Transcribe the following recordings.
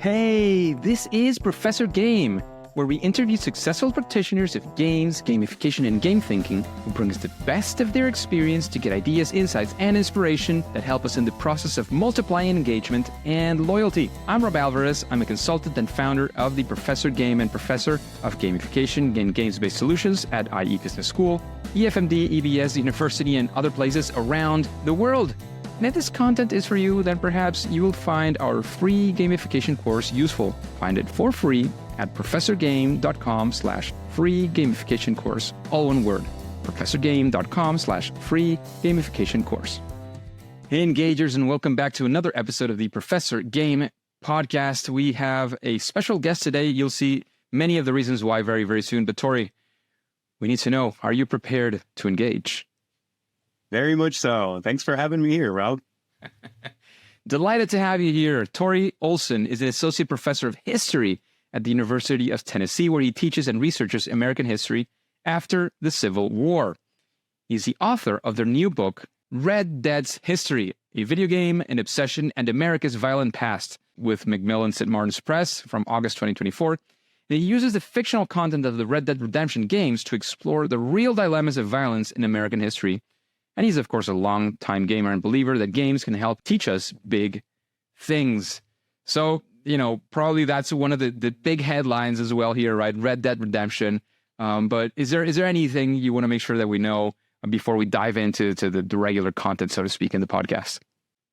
Hey, this is Professor Game, where we interview successful practitioners of games, gamification, and game thinking who bring us the best of their experience to get ideas, insights, and inspiration that help us in the process of multiplying engagement and loyalty. I'm Rob Alvarez. I'm a consultant and founder of the Professor Game and Professor of Gamification and Games-Based Solutions at IE Business School, EFMD, EBS University, and other places around the world. And if this content is for you, then perhaps you will find our free gamification course useful. Find it for free at professorgame.com/free gamification course. All one word, professorgame.com/free gamification course. Hey, Engagers, and welcome back to another episode of the Professor Game podcast. We have a special guest today. You'll see many of the reasons why very, very soon. But Tori, we need to know, are you prepared to engage? Very much so. Thanks for having me here, Rob. Delighted to have you here. Tori Olsson is an associate professor of history at the University of Tennessee, where he teaches and researches American history after the Civil War. He's the author of their new book, Red Dead's History, a video game, an obsession, and America's violent past, with Macmillan St. Martin's Press from August 2024. And he uses the fictional content of the Red Dead Redemption games to explore the real dilemmas of violence in American history. And he's, of course, a long-time gamer and believer that games can help teach us big things. So, probably that's one of the big headlines as well here, right? Red Dead Redemption. But is there anything you want to make sure that we know before we dive into the regular content, so to speak, in the podcast?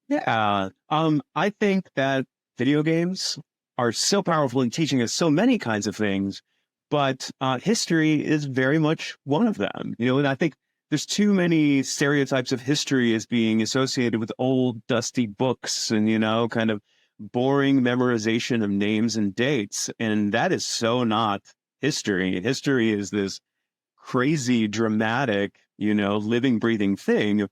Yeah. I think that video games are so powerful in teaching us so many kinds of things, but history is very much one of them. And I think there's too many stereotypes of history as being associated with old, dusty books and, kind of boring memorization of names and dates. And that is so not history. History is this crazy, dramatic, living, breathing thing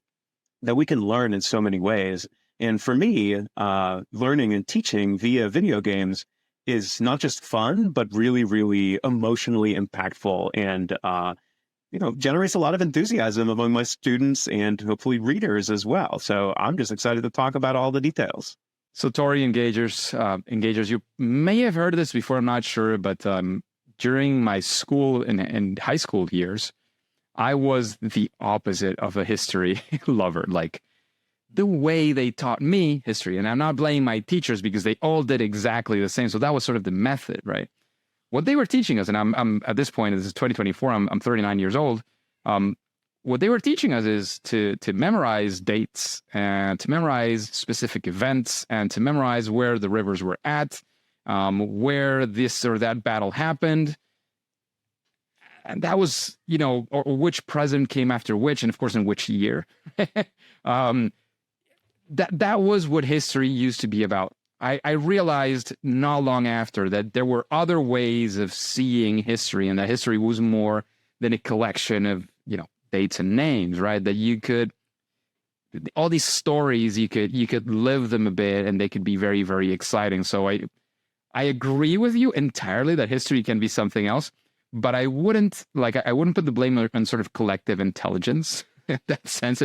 that we can learn in so many ways. And for me, learning and teaching via video games is not just fun, but really, really emotionally impactful and, generates a lot of enthusiasm among my students and hopefully readers as well. So I'm just excited to talk about all the details. So Tori, engagers, you may have heard of this before, I'm not sure, but during my school and high school years, I was the opposite of a history lover. Like, the way they taught me history, and I'm not blaming my teachers because they all did exactly the same. So that was sort of the method, right? What they were teaching us, and I'm at this point, this is 2024, I'm 39 years old. What they were teaching us is to memorize dates and to memorize specific events and to memorize where the rivers were at, where this or that battle happened. And that was, or which president came after which, and of course, in which year. That was what history used to be about. I realized not long after that there were other ways of seeing history, and that history was more than a collection of, dates and names, right? That you could, all these stories, you could live them a bit and they could be very, very exciting. So I agree with you entirely that history can be something else, but I wouldn't put the blame on sort of collective intelligence in that sense.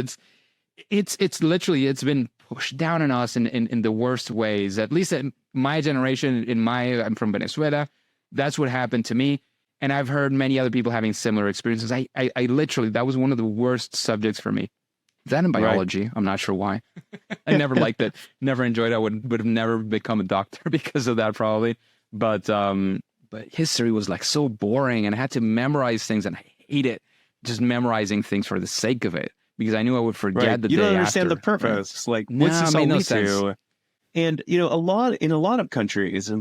It's literally, it's been pushed down on us in the worst ways. At least in my generation, I'm from Venezuela, that's what happened to me. And I've heard many other people having similar experiences. I literally, that was one of the worst subjects for me. That in biology, right. I'm not sure why. I never liked it, never enjoyed it. I would have never become a doctor because of that probably. But history was like so boring, and I had to memorize things, and I hate it, just memorizing things for the sake of it, because I knew I would forget the day after. You don't understand the purpose. Like, what's this all lead to? And, in a lot of countries,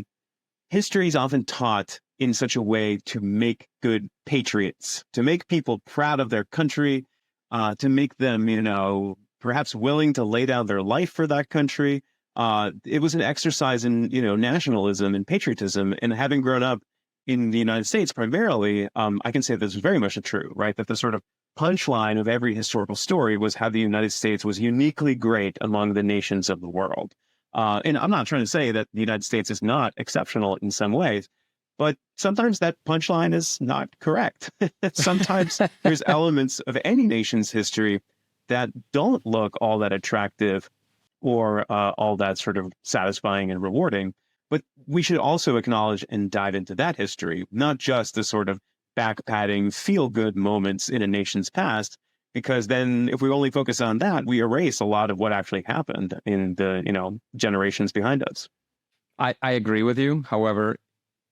history is often taught in such a way to make good patriots, to make people proud of their country, to make them, perhaps willing to lay down their life for that country. It was an exercise in, nationalism and patriotism. And having grown up in the United States primarily, I can say this is very much true, right? That the sort of punchline of every historical story was how the United States was uniquely great among the nations of the world. And I'm not trying to say that the United States is not exceptional in some ways, but sometimes that punchline is not correct. Sometimes there's elements of any nation's history that don't look all that attractive or all that sort of satisfying and rewarding. But we should also acknowledge and dive into that history, not just the sort of backpatting, feel-good moments in a nation's past, because then if we only focus on that, we erase a lot of what actually happened in the, generations behind us. I agree with you. However,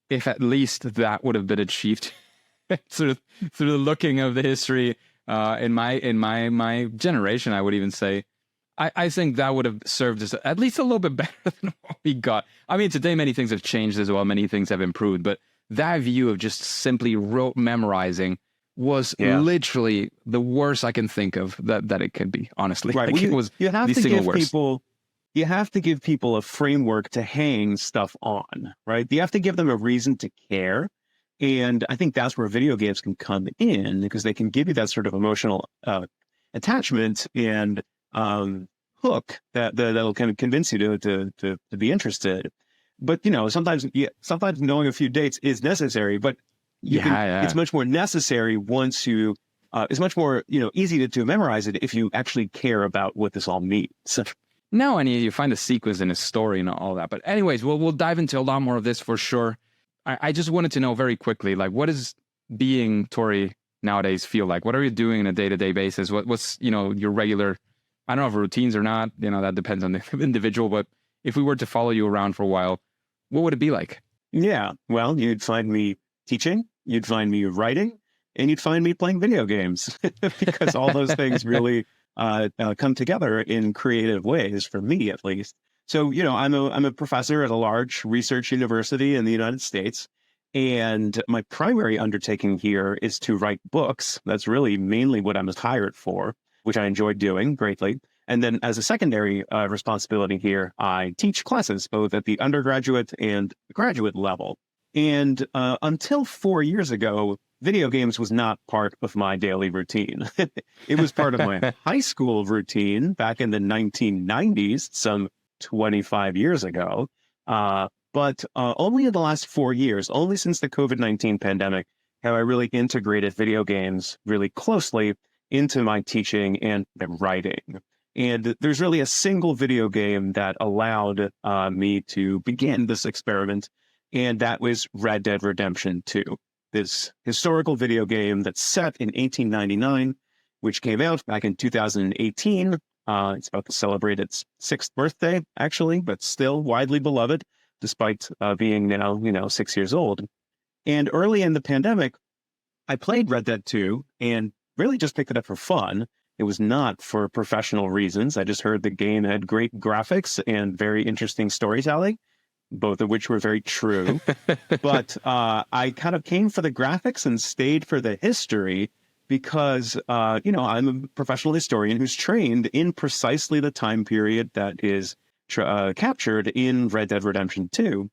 if at least that would have been achieved through the looking of the history in my generation, I would even say, I think that would have served us at least a little bit better than what we got. I mean, today many things have changed as well, many things have improved, but that view of just simply rote memorizing was literally the worst I can think of that it could be, honestly. Right. Like, it was you have the to single give worst. you have to give people a framework to hang stuff on, right? You have to give them a reason to care. And I think that's where video games can come in, because they can give you that sort of emotional attachment and hook that'll kind of convince you to be interested. But sometimes knowing a few dates is necessary, but it's much more necessary once you it's much more easy to memorize it if you actually care about what this all means. No, and you find a sequence in a story and all that. But anyways, we'll dive into a lot more of this for sure. I just wanted to know very quickly, like, what is being Tori nowadays feel like? What are you doing on a day-to-day basis? What's your regular, I don't know if routines or not, that depends on the individual, but if we were to follow you around for a while, what would it be like? Yeah, well, you'd find me teaching, you'd find me writing, and you'd find me playing video games because all those things really come together in creative ways, for me at least. So, I'm a professor at a large research university in the United States, and my primary undertaking here is to write books. That's really mainly what I'm hired for, which I enjoy doing greatly. And then as a secondary responsibility here, I teach classes both at the undergraduate and graduate level. And until 4 years ago, video games was not part of my daily routine. It was part of my high school routine back in the 1990s, some 25 years ago. But only in the last 4 years, only since the COVID-19 pandemic, have I really integrated video games really closely into my teaching and writing. And there's really a single video game that allowed me to begin this experiment, and that was Red Dead Redemption 2, this historical video game that's set in 1899, which came out back in 2018. It's about to celebrate its 6th birthday, actually, but still widely beloved, despite being now, 6 years old. And early in the pandemic, I played Red Dead 2 and really just picked it up for fun. It was not for professional reasons. I just heard the game had great graphics and very interesting storytelling, both of which were very true. But I kind of came for the graphics and stayed for the history because, I'm a professional historian who's trained in precisely the time period that is captured in Red Dead Redemption 2.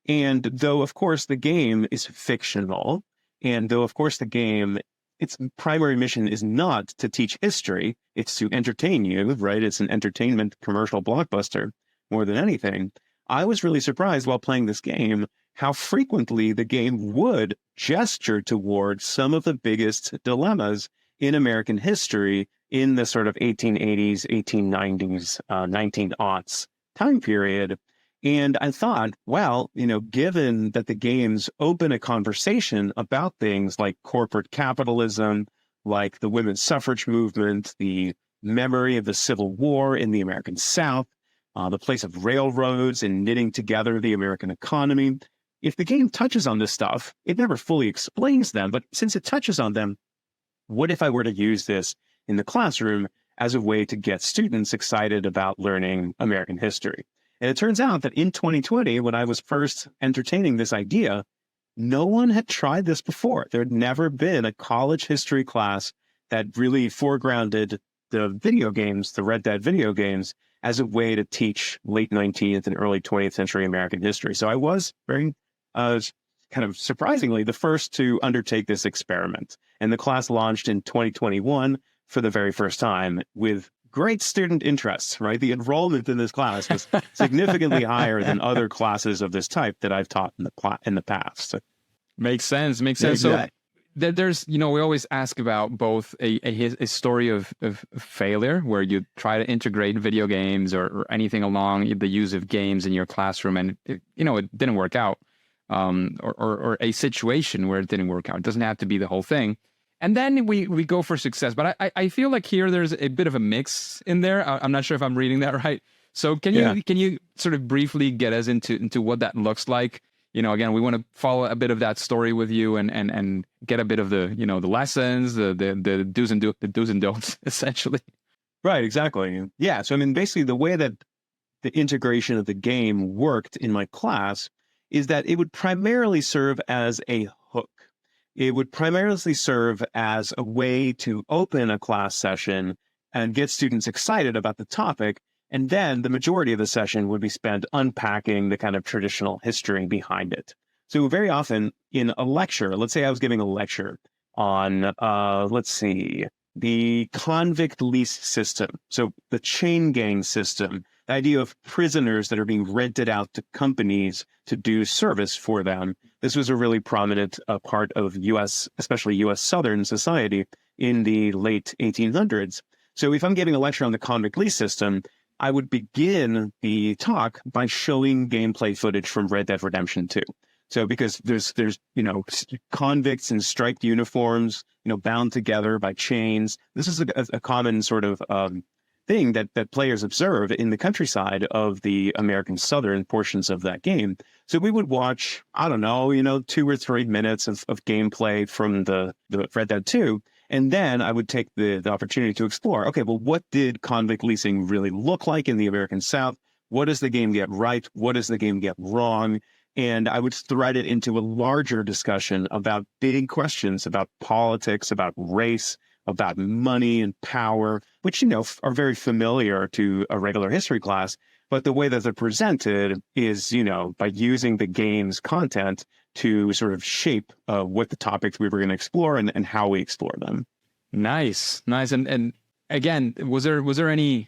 And though, of course, the game is fictional, and though, of course, the game, its primary mission is not to teach history, it's to entertain you, right? It's an entertainment commercial blockbuster more than anything. I was really surprised while playing this game how frequently the game would gesture towards some of the biggest dilemmas in American history in the sort of 1880s, 1890s, 1900s time period. And I thought, well, given that the games open a conversation about things like corporate capitalism, like the women's suffrage movement, the memory of the Civil War in the American South, the place of railroads and knitting together the American economy. If the game touches on this stuff, it never fully explains them. But since it touches on them, what if I were to use this in the classroom as a way to get students excited about learning American history? And it turns out that in 2020, when I was first entertaining this idea, no one had tried this before. There had never been a college history class that really foregrounded the video games, the Red Dead video games, as a way to teach late 19th and early 20th century American history. So I was very kind of surprisingly the first to undertake this experiment. And the class launched in 2021 for the very first time with great student interest, right? The enrollment in this class was significantly higher than other classes of this type that I've taught in the past. Makes sense. Yeah, So there's, we always ask about both a story of failure where you try to integrate video games or anything along the use of games in your classroom and it didn't work out, or a situation where it didn't work out. It doesn't have to be the whole thing. And then we go for success. But I feel like here there's a bit of a mix in there. I'm not sure if I'm reading that right. So can you sort of briefly get us into what that looks like? Again, we want to follow a bit of that story with you and get a bit of the, the lessons, the do's and don'ts, essentially. Right, exactly. Yeah. So, I mean, basically the way that the integration of the game worked in my class is that it would primarily serve as a hook. It would primarily serve as a way to open a class session and get students excited about the topic. And then the majority of the session would be spent unpacking the kind of traditional history behind it. So very often in a lecture, let's say I was giving a lecture on, the convict lease system. So the chain gang system, the idea of prisoners that are being rented out to companies to do service for them. This was a really prominent part of U.S., especially U.S. Southern society in the late 1800s. So if I'm giving a lecture on the convict lease system, I would begin the talk by showing gameplay footage from Red Dead Redemption 2. So because there's convicts in striped uniforms, bound together by chains. This is a common sort of thing that players observe in the countryside of the American Southern portions of that game. So we would watch, 2 or 3 minutes of gameplay from the Red Dead 2. And then I would take the opportunity to explore, okay, well, what did convict leasing really look like in the American South? What does the game get right? What does the game get wrong? And I would thread it into a larger discussion about big questions about politics, about race, about money and power, which, are very familiar to a regular history class. But the way that they're presented is, by using the game's content to sort of shape what the topics we were going to explore and how we explore them. Nice. And again, was there any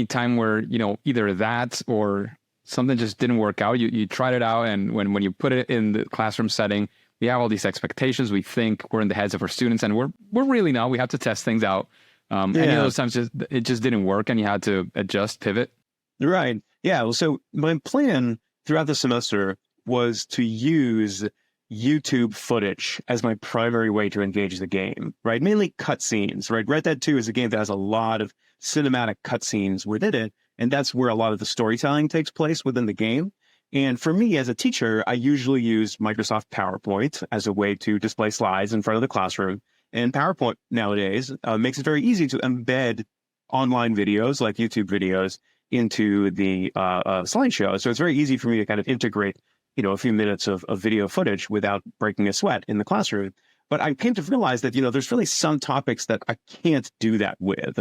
time where, either that or something just didn't work out? You tried it out, and when you put it in the classroom setting, we have all these expectations. We think we're in the heads of our students, and we're really not. We have to test things out. Any of those times it just didn't work, and you had to adjust, pivot. Right. Yeah. Well, so my plan throughout the semester was to use YouTube footage as my primary way to engage the game, right? Mainly cutscenes, right? Red Dead 2 is a game that has a lot of cinematic cutscenes within it, and that's where a lot of the storytelling takes place within the game. And for me as a teacher, I usually use Microsoft PowerPoint as a way to display slides in front of the classroom. And PowerPoint nowadays makes it very easy to embed online videos like YouTube videos into the slideshow. So it's very easy for me to kind of integrate, a few minutes of video footage without breaking a sweat in the classroom. But I came to realize that, there's really some topics that I can't do that with.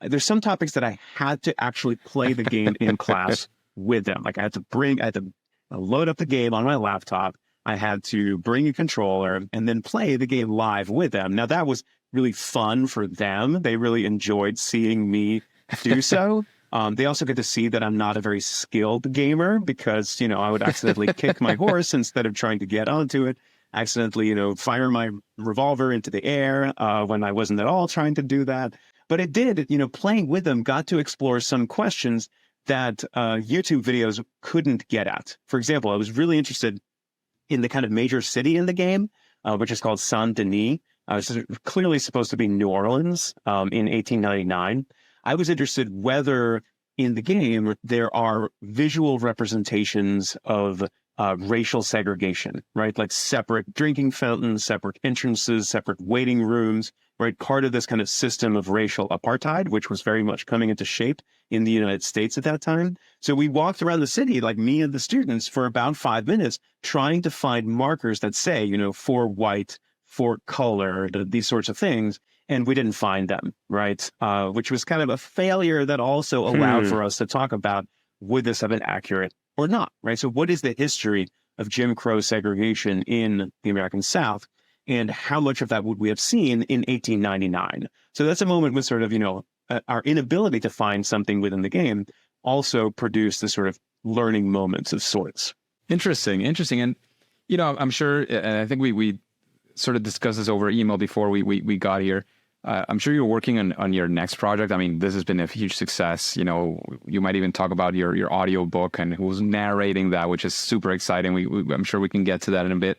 There's some topics that I had to actually play the game in class with them. Like I had to load up the game on my laptop. I had to bring a controller and then play the game live with them. Now that was really fun for them. They really enjoyed seeing me do so. They also get to see that I'm not a very skilled gamer because, I would accidentally kick my horse instead of trying to get onto it, accidentally, fire my revolver into the air when I wasn't at all trying to do that. But it did, playing with them got to explore some questions that YouTube videos couldn't get at. For example, I was really interested in the kind of major city in the game, which is called Saint Denis. It's clearly supposed to be New Orleans in 1899. I was interested whether in the game there are visual representations of racial segregation, right? Like separate drinking fountains, separate entrances, separate waiting rooms, right? Part of this kind of system of racial apartheid, which was very much coming into shape in the United States at that time. So we walked around the city, like me and the students, for about 5 minutes, trying to find markers that say, for white, for color, these sorts of things. And we didn't find them, right? Which was kind of a failure that also allowed for us to talk about, would this have been accurate or not, right? So what is the history of Jim Crow segregation in the American South? And how much of that would we have seen in 1899? So that's a moment when sort of, our inability to find something within the game also produced this sort of learning moments of sorts. Interesting. And, I'm sure, and I think we sort of discussed this over email before we got here. I'm sure you're working on your next project. I mean, this has been a huge success. You know, you might even talk about your audio book and who's narrating that, which is super exciting. I'm sure we can get to that in a bit.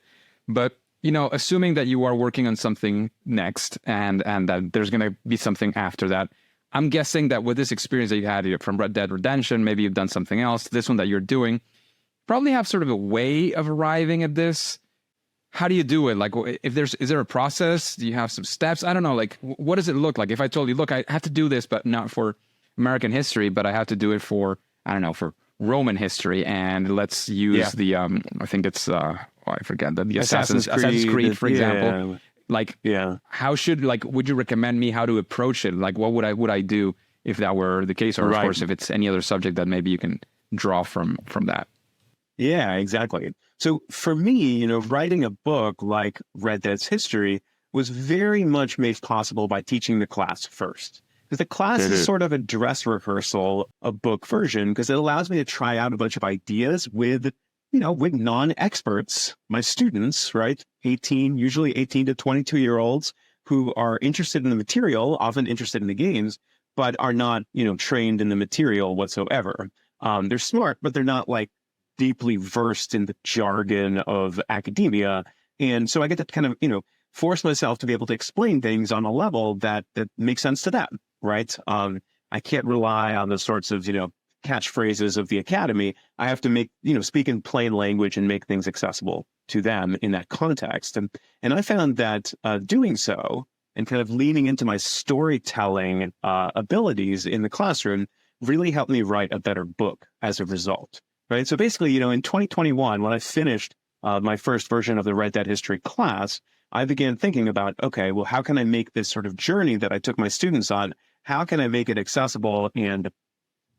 But, you know, assuming that you are working on something next and that there's going to be something after that, I'm guessing that with this experience that you had from Red Dead Redemption, maybe you've done something else, this one that you're doing, probably have sort of a way of arriving at this. How do you do it? Like, is there a process? Do you have some steps? I don't know. Like, what does it look like? If I told you, look, I have to do this, but not for American history, but I have to do it for, I don't know, for Roman history. And let's use the, I think it's, I forget, the Assassin's Creed, for example. Like, how should, like, would you recommend me how to approach it? Like, what would I do if that were the case? Or, of course, if it's any other subject that maybe you can draw from that. Yeah, exactly. So for me, you know, writing a book like Red Dead's history was very much made possible by teaching the class first. Because the class is sort of a dress rehearsal, a book version, because it allows me to try out a bunch of ideas with, you know, with non-experts, my students, right? Usually 18 to 22-year-olds who are interested in the material, often interested in the games, but are not, you know, trained in the material whatsoever. They're smart, but they're not like deeply versed in the jargon of academia. And so I get to kind of, you know, force myself to be able to explain things on a level that makes sense to them, right? I can't rely on the sorts of, you know, catchphrases of the academy. I have to make, you know, speak in plain language and make things accessible to them in that context. And I found that doing so and kind of leaning into my storytelling abilities in the classroom really helped me write a better book as a result. Right. So basically, you know, in 2021, when I finished my first version of the Red Dead history class, I began thinking about, okay, well, how can I make this sort of journey that I took my students on? How can I make it accessible and,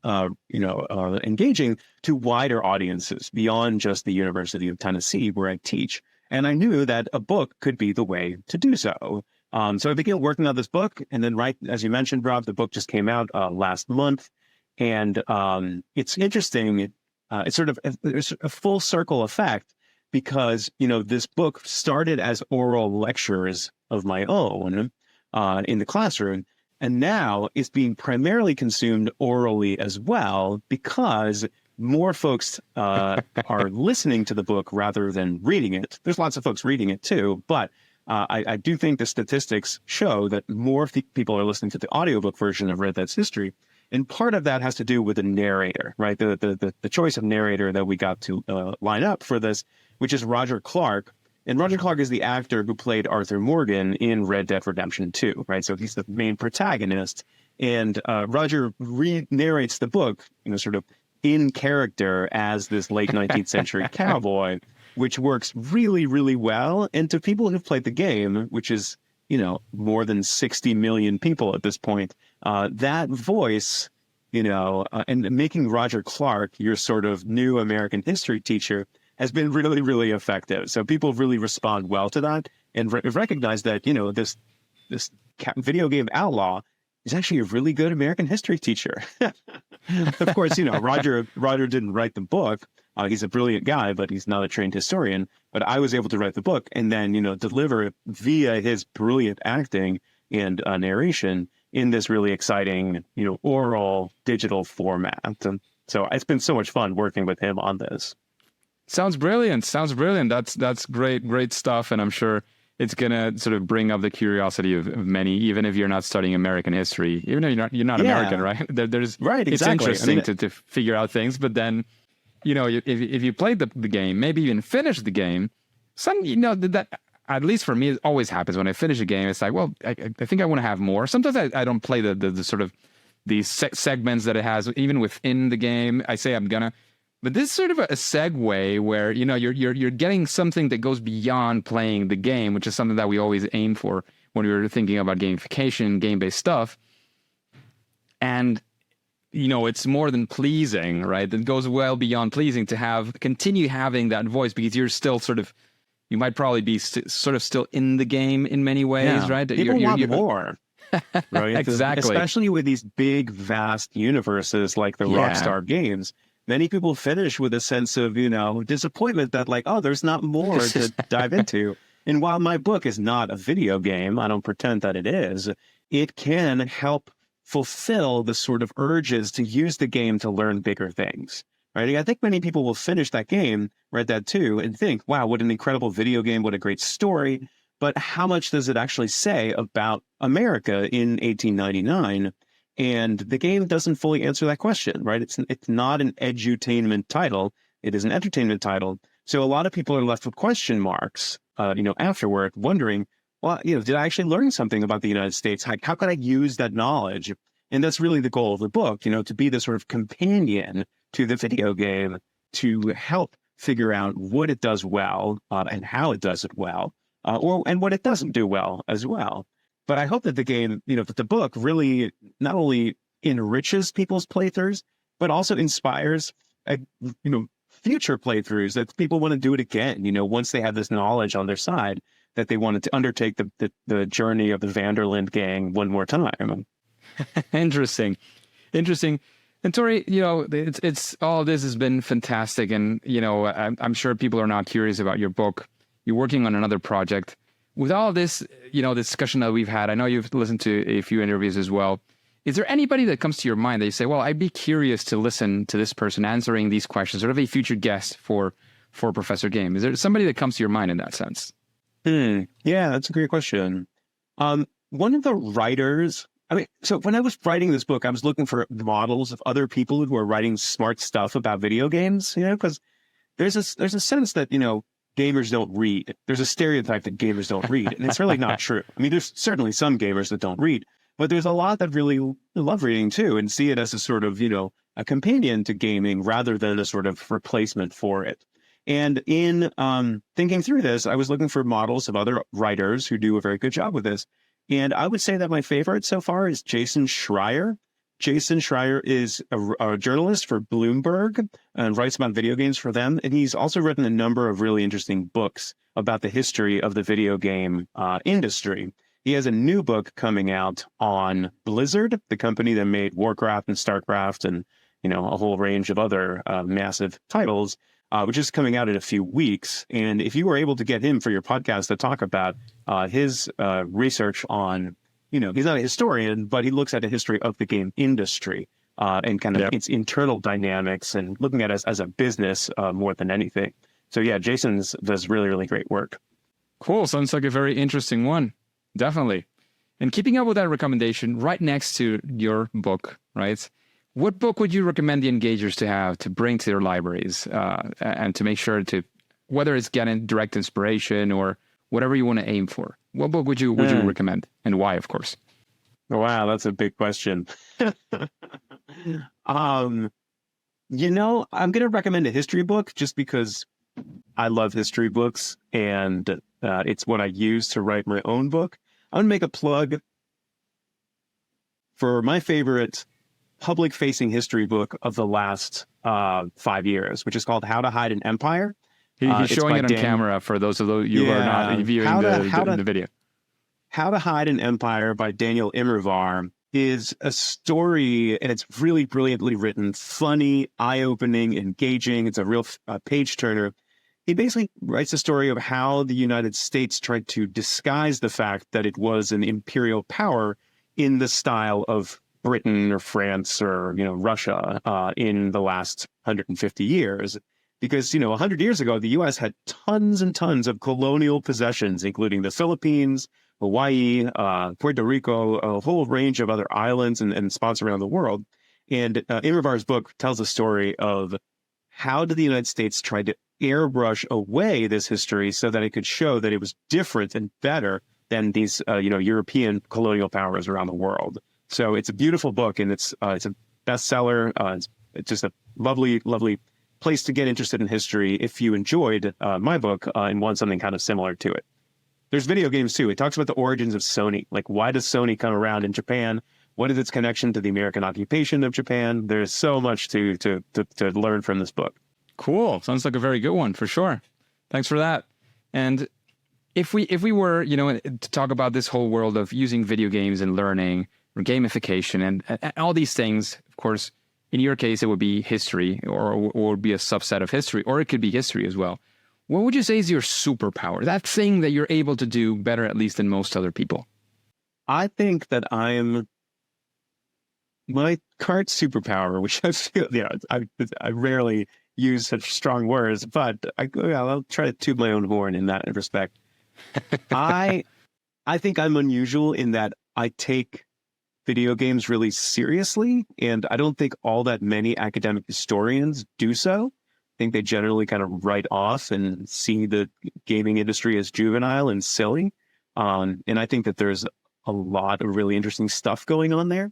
engaging to wider audiences beyond just the University of Tennessee where I teach? And I knew that a book could be the way to do so. So I began working on this book. And then, right, as you mentioned, Rob, the book just came out last month. And it's interesting. It's sort of there's a full circle effect because, you know, this book started as oral lectures of my own in the classroom, and now it's being primarily consumed orally as well because more folks are listening to the book rather than reading it. There's lots of folks reading it too, but I do think the statistics show that more people are listening to the audiobook version of Red Dead's history. And part of that has to do with the narrator, right? The choice of narrator that we got to line up for this, which is Roger Clark. And Roger Clark is the actor who played Arthur Morgan in Red Dead Redemption 2, right? So he's the main protagonist. And Roger narrates the book, you know, sort of in character as this late 19th century cowboy, which works really, really well. And to people who've played the game, which is, you know, more than 60 million people at this point, that voice, you know, and making Roger Clark your sort of new American history teacher has been really, really effective. So people really respond well to that and recognize that, you know, this video game outlaw is actually a really good American history teacher. Of course, you know, Roger didn't write the book. He's a brilliant guy, but he's not a trained historian. But I was able to write the book and then, you know, deliver it via his brilliant acting and narration in this really exciting, you know, oral digital format. And so it's been so much fun working with him on this. Sounds brilliant. That's great stuff. And I'm sure it's going to sort of bring up the curiosity of many, even if you're not studying American history, even if you're not American, right? There's right, exactly. It's interesting to figure out things, but then, you know, if you played the game, maybe even finished the game, you know, that at least for me, it always happens when I finish a game. It's like, well, I think I want to have more. Sometimes I don't play the sort of these segments that it has, even within the game. I say I'm gonna, but this is sort of a segue where, you know, you're getting something that goes beyond playing the game, which is something that we always aim for when we were thinking about gamification, game-based stuff. And, you know, it's more than pleasing, right? It goes well beyond pleasing to continue having that voice because you're still sort of, you might probably be sort of still in the game in many ways, right? People want more. Right? Exactly. Especially with these big, vast universes like the Rockstar games. Many people finish with a sense of, you know, disappointment that like, oh, there's not more to dive into. And while my book is not a video game, I don't pretend that it is, it can help fulfill the sort of urges to use the game to learn bigger things. Right? I think many people will finish that game, Red Dead 2, and think, wow, what an incredible video game, what a great story. But how much does it actually say about America in 1899? And the game doesn't fully answer that question, right? It's not an edutainment title. It is an entertainment title. So a lot of people are left with question marks, afterward, wondering, well, did I actually learn something about the United States? How could I use that knowledge? And that's really the goal of the book, to be the sort of companion to the video game to help figure out what it does well and how it does it well, and what it doesn't do well as well. But I hope that the game, that the book really not only enriches people's playthroughs, but also inspires, future playthroughs that people want to do it again. Once they have this knowledge on their side, that they wanted to undertake the journey of the Vanderland gang one more time. Interesting. And Tori, it's all this has been fantastic, and I'm sure people are now curious about your book. You're working on another project. With all this, discussion that we've had, I know you've listened to a few interviews as well. Is there anybody that comes to your mind that you say, well, I'd be curious to listen to this person answering these questions, sort of a future guest for Professor Game? Is there somebody that comes to your mind in that sense? Yeah, that's a great question. One of the writers, so when I was writing this book, I was looking for models of other people who are writing smart stuff about video games, because there's a sense that, gamers don't read. There's a stereotype that gamers don't read, and it's really not true. There's certainly some gamers that don't read, but there's a lot that really love reading too and see it as a sort of, a companion to gaming rather than a sort of replacement for it. And in thinking through this, I was looking for models of other writers who do a very good job with this. And I would say that my favorite so far is Jason Schreier. Jason Schreier is a journalist for Bloomberg and writes about video games for them. And he's also written a number of really interesting books about the history of the video game industry. He has a new book coming out on Blizzard, the company that made Warcraft and StarCraft and, a whole range of other massive titles, which is coming out in a few weeks. And if you were able to get him for your podcast to talk about his research on, he's not a historian, but he looks at the history of the game industry and kind of its internal dynamics and looking at it as a business more than anything. So yeah, Jason does really, really great work. Cool. Sounds like a very interesting one. Definitely. And keeping up with that recommendation, right next to your book, right? What book would you recommend the engagers to have to bring to their libraries and to make sure to, whether it's getting direct inspiration or whatever you want to aim for? What book would you recommend, and why, of course? Wow, that's a big question. I'm going to recommend a history book just because I love history books, and it's what I use to write my own book. I'm going to make a plug for my favorite public-facing history book of the last 5 years, which is called How to Hide an Empire. He's showing it on camera for those of you who are not viewing the video. How to Hide an Empire by Daniel Immervar is a story, and it's really brilliantly written, funny, eye-opening, engaging. It's a real page-turner. He basically writes a story of how the United States tried to disguise the fact that it was an imperial power in the style of Britain or France or, Russia in the last 150 years. Because, 100 years ago, the U.S. had tons and tons of colonial possessions, including the Philippines, Hawaii, Puerto Rico, a whole range of other islands and spots around the world. And Immervar's book tells a story of how did the United States try to airbrush away this history so that it could show that it was different and better than these, European colonial powers around the world. So it's a beautiful book, and it's a bestseller. It's just a lovely, lovely place to get interested in history if you enjoyed my book and want something kind of similar to it. There's video games too. It talks about the origins of Sony. Like, why does Sony come around in Japan? What is its connection to the American occupation of Japan? There's so much to learn from this book. Cool. Sounds like a very good one for sure. Thanks for that. And if we were, to talk about this whole world of using video games and learning or gamification and all these things, of course, in your case, it would be history or would be a subset of history, or it could be history as well. What would you say is your superpower? That thing that you're able to do better, at least, than most other people. I think that my current superpower, which I feel, I rarely use such strong words, but I'll try to toot my own horn in that respect. I think I'm unusual in that I take video games really seriously, and I don't think all that many academic historians do so. I think they generally kind of write off and see the gaming industry as juvenile and silly. And I think that there's a lot of really interesting stuff going on there.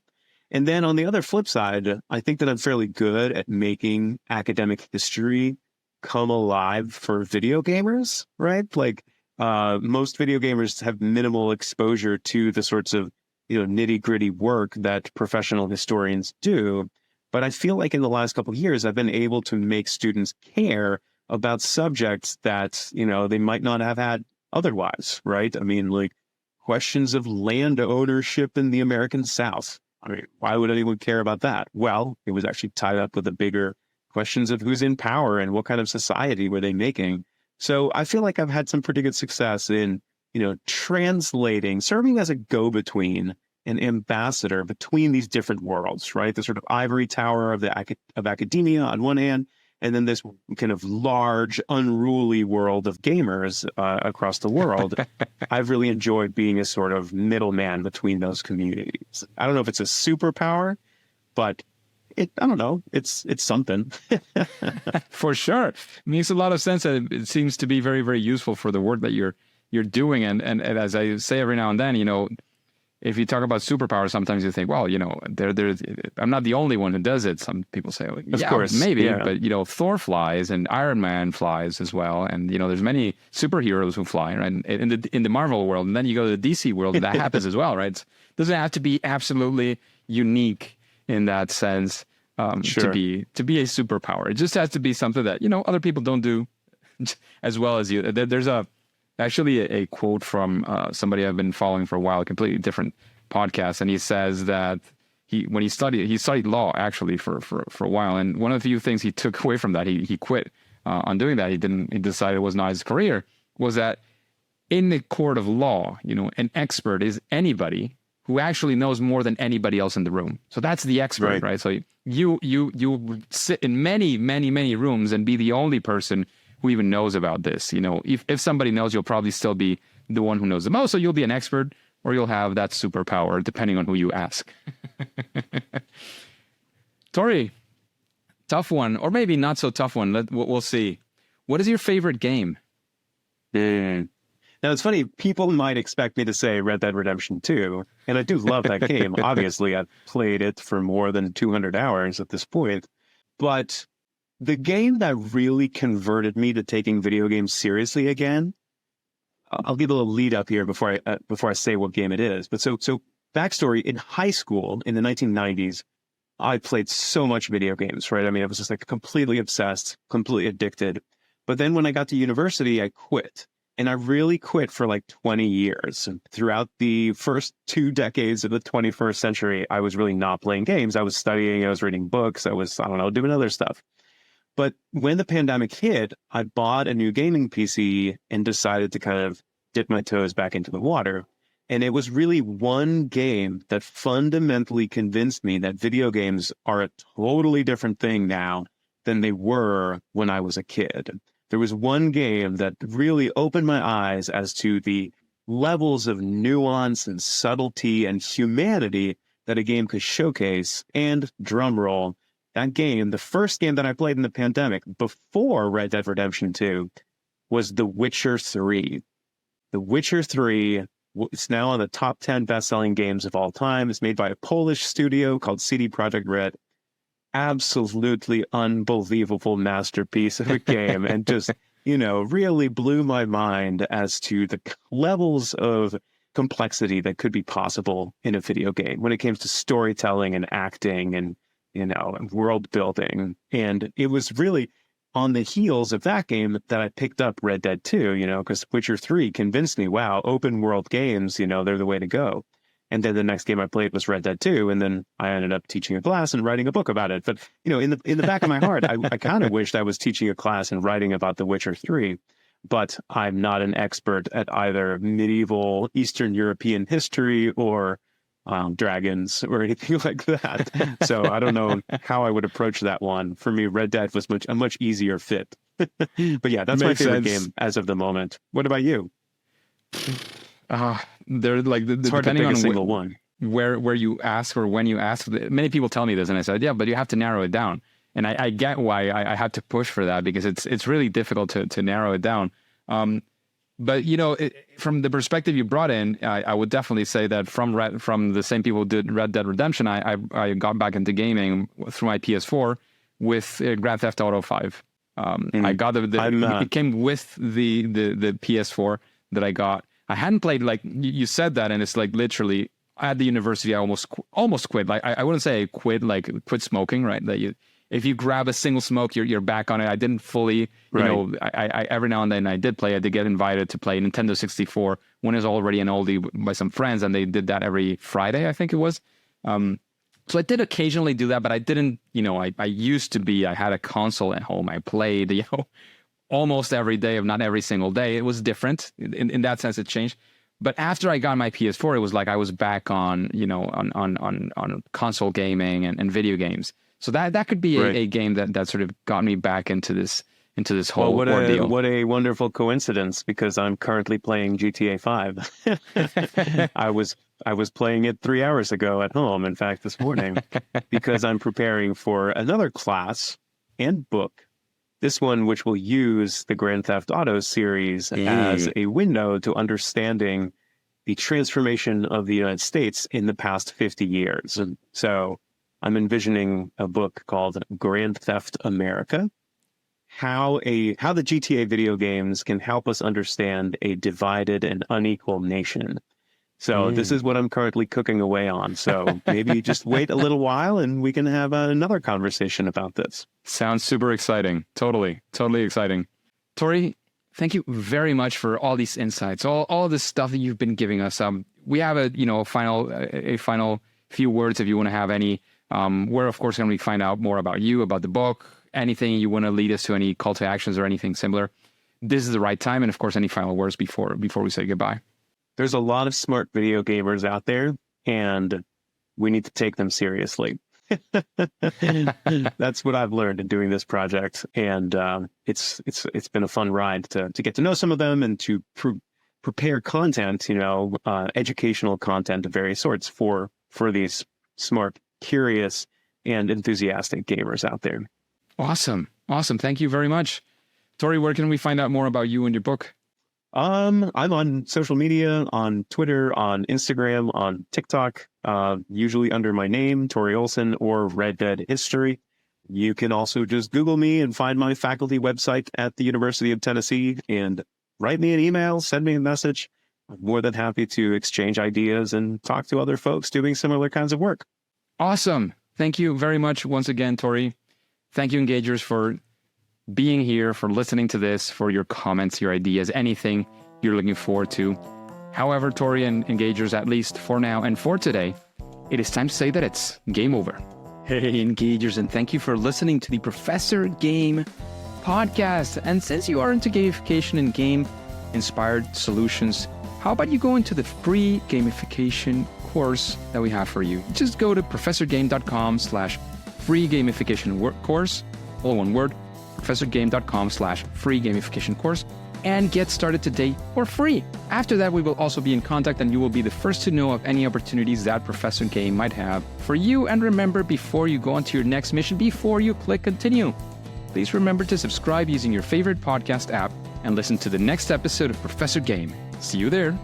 And then on the other flip side, I think that I'm fairly good at making academic history come alive for video gamers, right? Like most video gamers have minimal exposure to the sorts of nitty gritty work that professional historians do. But I feel like in the last couple of years, I've been able to make students care about subjects that, they might not have had otherwise, right? I mean, like questions of land ownership in the American South. I mean, why would anyone care about that? Well, it was actually tied up with the bigger questions of who's in power and what kind of society were they making. So I feel like I've had some pretty good success in, translating, serving as a go-between, an ambassador between these different worlds, right? The sort of ivory tower of academia on one hand, and then this kind of large, unruly world of gamers across the world. I've really enjoyed being a sort of middleman between those communities. I don't know if it's a superpower, but I don't know. It's something. For sure. It makes a lot of sense. And it seems to be very, very useful for the work that you're doing. And as I say every now and then, if you talk about superpowers, sometimes you think, well, I'm not the only one who does it. Some people say, well, of course, maybe, yeah. But Thor flies and Iron Man flies as well, and there's many superheroes who fly, right? In the Marvel world, and then you go to the DC world, that happens as well, right? It doesn't have to be absolutely unique in that sense sure. to be a superpower. It just has to be something that other people don't do as well as you. There's actually a quote from somebody I've been following for a while, a completely different podcast, and he says that when he studied law actually for a while, and one of the few things he took away from that, he quit on doing that. He decided it was not his career. Was that in the court of law, an expert is anybody who actually knows more than anybody else in the room. So that's the expert, right? So you sit in many, many, many rooms and be the only person who even knows about this. If somebody knows, you'll probably still be the one who knows the most. So you'll be an expert, or you'll have that superpower, depending on who you ask. Tori, tough one, or maybe not so tough one. We'll see. What is your favorite game? Now, it's funny. People might expect me to say Red Dead Redemption 2, and I do love that game. Obviously, I've played it for more than 200 hours at this point. But the game that really converted me to taking video games seriously again, I'll give a little lead up here before I say what game it is. But so backstory, in high school in the 1990s, I played so much video games, right? I mean, I was just like completely obsessed, completely addicted. But then when I got to university, I quit. And I really quit for like 20 years. And throughout the first 2 decades of the 21st century, I was really not playing games. I was studying, I was reading books, I was, doing other stuff. But when the pandemic hit, I bought a new gaming PC and decided to kind of dip my toes back into the water. And it was really one game that fundamentally convinced me that video games are a totally different thing now than they were when I was a kid. There was one game that really opened my eyes as to the levels of nuance and subtlety and humanity that a game could showcase. And drumroll, that game, the first game that I played in the pandemic before Red Dead Redemption 2, was The Witcher 3. The Witcher 3, it's now on the top 10 best-selling games of all time. It's made by a Polish studio called CD Projekt Red. Absolutely unbelievable masterpiece of a game, and just, really blew my mind as to the levels of complexity that could be possible in a video game when it came to storytelling and acting and, and world building. And it was really on the heels of that game that I picked up Red Dead 2, because Witcher 3 convinced me, wow, open world games, they're the way to go. And then the next game I played was Red Dead 2, and then I ended up teaching a class and writing a book about it. But, in the back of my heart, I kind of wished I was teaching a class and writing about The Witcher 3. but I'm not an expert at either medieval Eastern European history or dragons or anything like that. So I don't know how I would approach that one. For me, Red Dead was a much easier fit. But yeah, that's my favorite game as of the moment. What about you? They're like it's hard to pick a single one. Where you ask or when you ask. Many people tell me this, and I said, yeah, but you have to narrow it down. And I get why I have to push for that, because it's really difficult to narrow it down. But from the perspective you brought in, I would definitely say that from the same people who did Red Dead Redemption, I got back into gaming through my PS4 with Grand Theft Auto 5. I got it came with the PS4 that I got. I hadn't played, like you said that, and it's like literally at the university I almost quit. Like I wouldn't say I quit, like quit smoking, right? That if you grab a single smoke, you're back on it. I didn't fully, I every now and then I did play. I did get invited to play Nintendo 64 when it was already an oldie by some friends, and they did that every Friday, I think it was. So I did occasionally do that, but I didn't, I had a console at home. I played, almost every day, if not every single day. It was different. In that sense, it changed. But after I got my PS4, it was like I was back on, on console gaming and video games. So that could be a game that sort of got me back into this whole ordeal. What a wonderful coincidence, because I'm currently playing GTA 5. I was playing it 3 hours ago at home, in fact, this morning, because I'm preparing for another class and book. This one, which will use the Grand Theft Auto series as a window to understanding the transformation of the United States in the past 50 years. And so I'm envisioning a book called Grand Theft America, how the GTA video games can help us understand a divided and unequal nation. So this is what I'm currently cooking away on. So maybe just wait a little while and we can have another conversation about this. Sounds super exciting. Totally exciting. Tori, thank you very much for all these insights, all this stuff that you've been giving us. We have a final few words if you want to have any. We're of course going to find out more about you, about the book, anything you want to lead us to, any call to actions or anything similar. This is the right time, and of course, any final words before we say goodbye. There's a lot of smart video gamers out there, and we need to take them seriously. That's what I've learned in doing this project, and it's been a fun ride to get to know some of them and to prepare content, educational content of various sorts for these smart, curious, and enthusiastic gamers out there. Awesome. Thank you very much. Tori, where can we find out more about you and your book? I'm on social media, on Twitter, on Instagram, on TikTok, usually under my name, Tori Olsson, or Red Dead History. You can also just Google me and find my faculty website at the University of Tennessee and write me an email, send me a message. I'm more than happy to exchange ideas and talk to other folks doing similar kinds of work. Awesome. Thank you very much once again, Tori. Thank you, Engagers, for being here, for listening to this, for your comments, your ideas, anything you're looking forward to. However, Tori and Engagers, at least for now and for today, it is time to say that it's game over. Hey, Engagers, and thank you for listening to the Professor Game podcast. And since you are into gamification and game-inspired solutions, how about you go into the free gamification course that we have for you? Just go to professorgame.com/free gamification course, all one word, professorgame.com/free gamification course, and get started today for free. After that, we will also be in contact, and you will be the first to know of any opportunities that Professor Game might have for you. And remember, before you go on to your next mission, before you click continue, please remember to subscribe using your favorite podcast app and listen to the next episode of Professor Game. See you there.